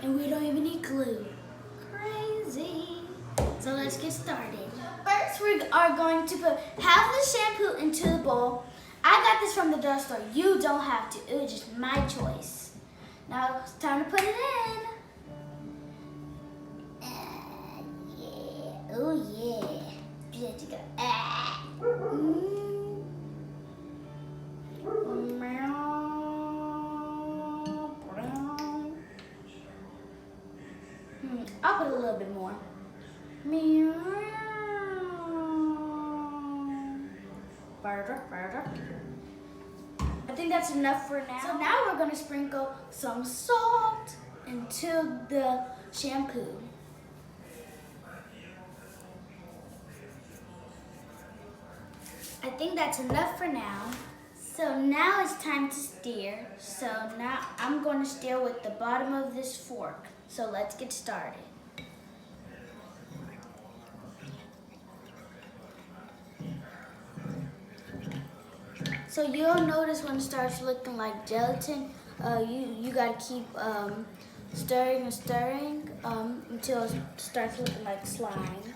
And we don't even need glue. Crazy. So let's get started. First, we are going to put half the shampoo into the bowl. I got this from the drugstore. You don't have to. It was just my choice. Now it's time to put it in. Yeah. Oh yeah. You have to go. I'll put a little bit more. Further. I think that's enough for now. So now we're gonna sprinkle some salt into the shampoo. I think that's enough for now. So now it's time to stir. So now I'm going to stir with the bottom of this fork. So let's get started. So you'll notice when it starts looking like gelatin, you gotta keep stirring until it starts looking like slime.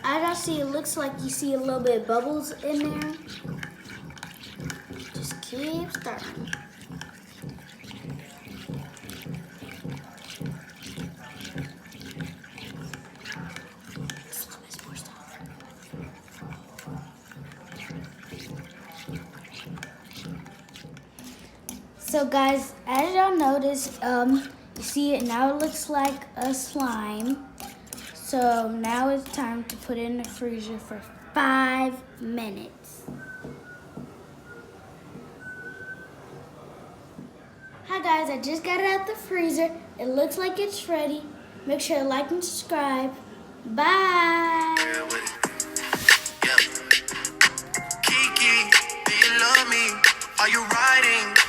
As I see, it looks like you see a little bit of bubbles in there. Just keep stirring. So guys, as y'all notice, you see it now, it looks like a slime. So now it's time to put it in the freezer for 5 minutes. Hi guys, I just got it out the freezer. It looks like it's ready. Make sure to like and subscribe. Bye. Kiki, do you love me? Are you riding?